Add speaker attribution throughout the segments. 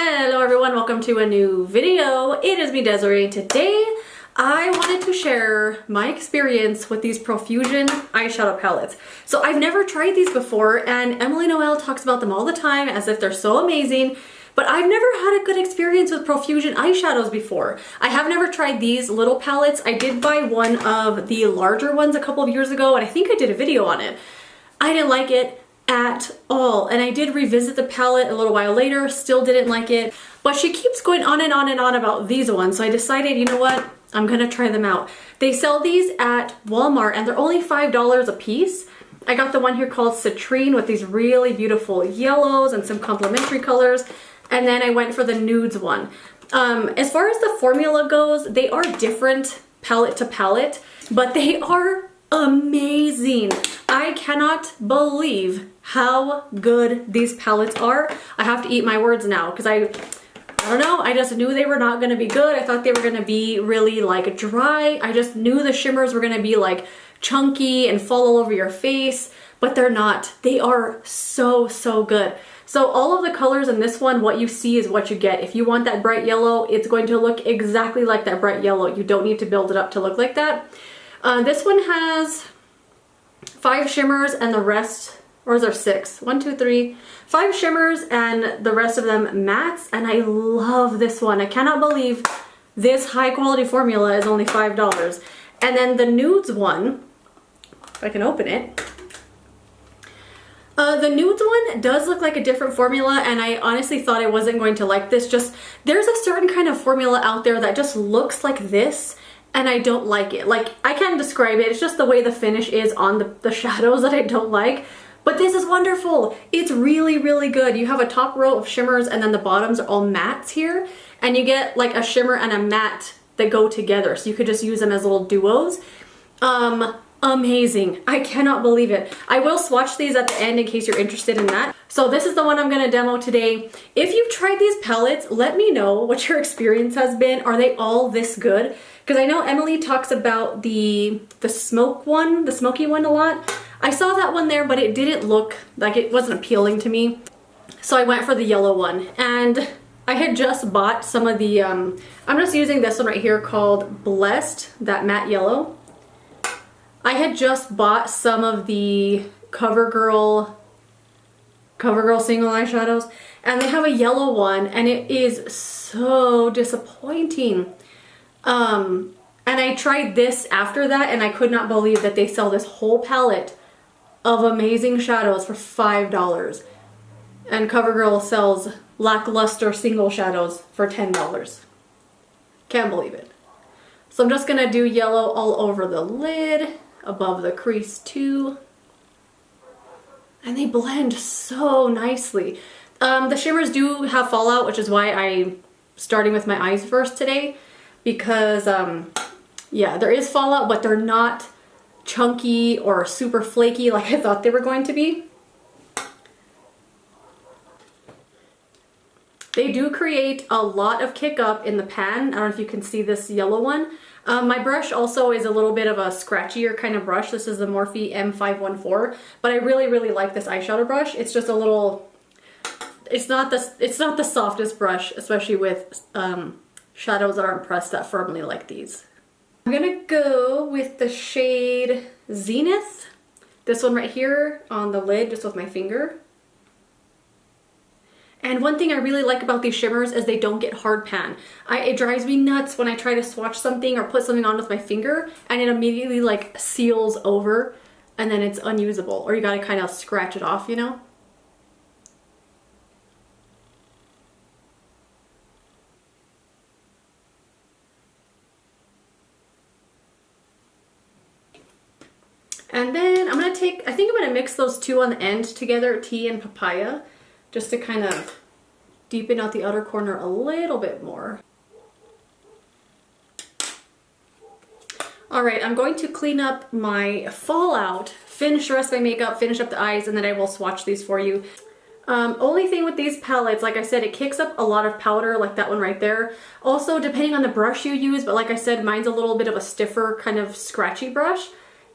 Speaker 1: Hello everyone, welcome to a new video. It is me, Desiree, and today I wanted to share my experience with these Profusion eyeshadow palettes. So I've never tried these before, and Emily Noel talks about them all the time as if they're so amazing, but I've never had a good experience with Profusion eyeshadows before. I have never tried these little palettes. I did buy one of the larger ones a couple of years ago, and I think I did a video on it. I didn't like it at all, and I did revisit the palette a little while later, still didn't like it, but she keeps going on and on and on about these ones, so I decided, you know what, I'm gonna try them out. They sell these at Walmart and they're only $5 a piece. I got the one here called Citrine with these really beautiful yellows and some complementary colors, and then I went for the nudes one. As far as the formula goes, they are different palette to palette, but they are amazing. I cannot believe how good these palettes are. I have to eat my words now because I don't know, I just knew they were not going to be good. I thought they were going to be really like dry. I just knew the shimmers were going to be like chunky and fall all over your face, but they're not. They are so good. So all of the colors in this one, what you see is what you get. If you want that bright yellow, it's going to look exactly like that bright yellow. You don't need to build it up to look like that. This one has 5 shimmers and the rest, or is there 6? 1, 2, 3, 5 shimmers and the rest of them mattes, and I love this one. I cannot believe this high quality formula is only $5. And then the nudes one, if I can open it, the nudes one does look like a different formula, and I honestly thought I wasn't going to like this. Just there's a certain kind of formula out there that just looks like this, and I don't like it. Like, I can't describe it. It's just the way the finish is on the shadows that I don't like. But this is wonderful. It's really good. You have a top row of shimmers and then the bottoms are all mattes here. And you get like a shimmer and a matte that go together. So you could just use them as little duos. Amazing. I cannot believe it. I will swatch these at the end in case you're interested in that. So this is the one I'm going to demo today. If you've tried these palettes, let me know what your experience has been. Are they all this good? Because I know Emily talks about the smoky one a lot. I saw that one there, but it didn't look like, it wasn't appealing to me. So I went for the yellow one, and I had just bought some of the, I'm just using this one right here called Blessed, that matte yellow. I had just bought some of the CoverGirl single eyeshadows, and they have a yellow one, and it is so disappointing. And I tried this after that, and I could not believe that they sell this whole palette of amazing shadows for $5. And CoverGirl sells lackluster single shadows for $10. Can't believe it. So I'm just gonna do yellow all over the lid, above the crease too. And they blend so nicely. The shimmers do have fallout, which is why I'm starting with my eyes first today. Because, yeah, there is fallout, but they're not chunky or super flaky like I thought they were going to be. They do create a lot of kick up in the pan. I don't know if you can see this yellow one. My brush also is a little bit of a scratchier kind of brush. This is the Morphe M514, but I really like this eyeshadow brush. It's just a little, it's not the softest brush, especially with shadows that aren't pressed that firmly like these. I'm gonna go with the shade Zenith. This one right here on the lid, just with my finger. And one thing I really like about these shimmers is they don't get hard pan. It drives me nuts when I try to swatch something or put something on with my finger and it immediately like seals over and then it's unusable, or you gotta kind of scratch it off, you know? And then I'm gonna take, I think I'm gonna mix those two on the end together, tea and papaya, just to kind of deepen out the outer corner a little bit more. All right, I'm going to clean up my fallout, finish the rest of my makeup, finish up the eyes, and then I will swatch these for you. Only thing with these palettes, like I said, it kicks up a lot of powder, like that one right there. Also, depending on the brush you use, but like I said, mine's a little bit of a stiffer, kind of scratchy brush.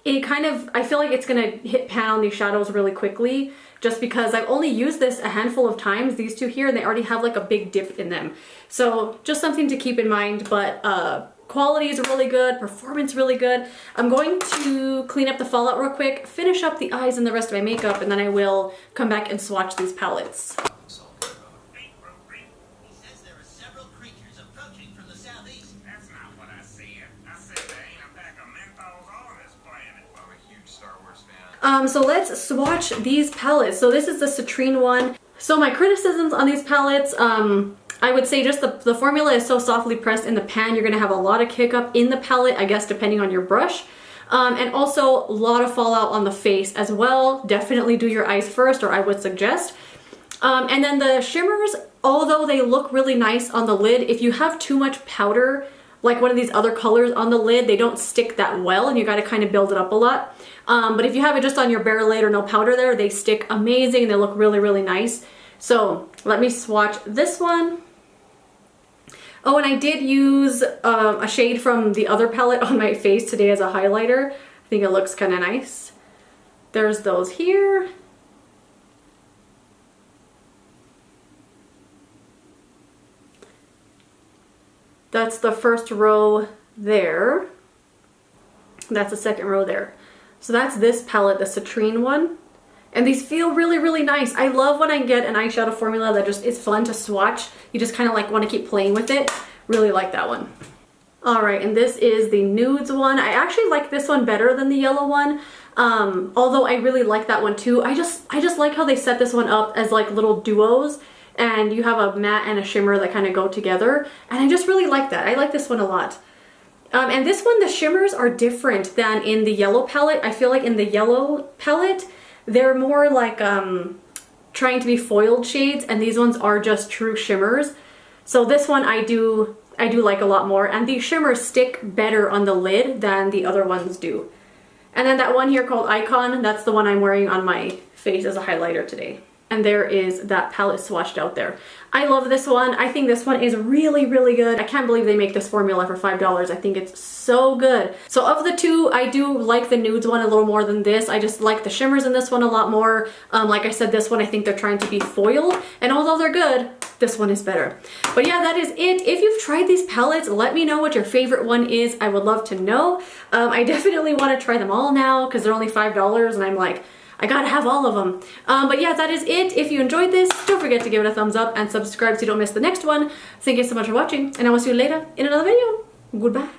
Speaker 1: I feel like it's gonna hit pan on these shadows really quickly, just because I've only used this a handful of times, these two here, and they already have like a big dip in them. So just something to keep in mind, but quality is really good, performance really good. I'm going to clean up the fallout real quick, finish up the eyes and the rest of my makeup, and then I will come back and swatch these palettes. So let's swatch these palettes. So this is the citrine one. So my criticisms on these palettes, I would say just the formula is so softly pressed in the pan, you're gonna have a lot of kick up in the palette, I guess, depending on your brush. And also a lot of fallout on the face as well. Definitely do your eyes first, or I would suggest. And then the shimmers, although they look really nice on the lid, if you have too much powder, like one of these other colors on the lid, they don't stick that well, and you gotta kind of build it up a lot. But if you have it just on your bare lid or no powder there, they stick amazing and they look really, really nice. So let me swatch this one. Oh, and I did use a shade from the other palette on my face today as a highlighter. I think it looks kind of nice. There's those here. That's the first row there. That's the second row there. So that's this palette, the citrine one. And these feel really, really nice. I love when I get an eyeshadow formula that just is fun to swatch. You just kind of like want to keep playing with it. Really like that one. All right, and this is the nudes one. I actually like this one better than the yellow one. Although I really like that one too. I just like how they set this one up as like little duos, and you have a matte and a shimmer that kind of go together. And I just really like that. I like this one a lot. And this one, the shimmers are different than in the yellow palette. I feel like in the yellow palette, they're more like trying to be foiled shades, and these ones are just true shimmers. So this one I do like a lot more, and these shimmers stick better on the lid than the other ones do. And then that one here called Icon, that's the one I'm wearing on my face as a highlighter today. And there is that palette swatched out there. I love this one. I think this one is really, really good. I can't believe they make this formula for $5. I think it's so good. So of the two, I do like the nudes one a little more than this. I just like the shimmers in this one a lot more. Like I said, this one I think they're trying to be foiled, and although they're good, this one is better. But yeah, that is it. If you've tried these palettes, let me know what your favorite one is. I would love to know. I definitely want to try them all now because they're only $5, and I'm like, I gotta have all of them. But yeah, that is it. If you enjoyed this, don't forget to give it a thumbs up and subscribe so you don't miss the next one. Thank you so much for watching, and I will see you later in another video. Goodbye.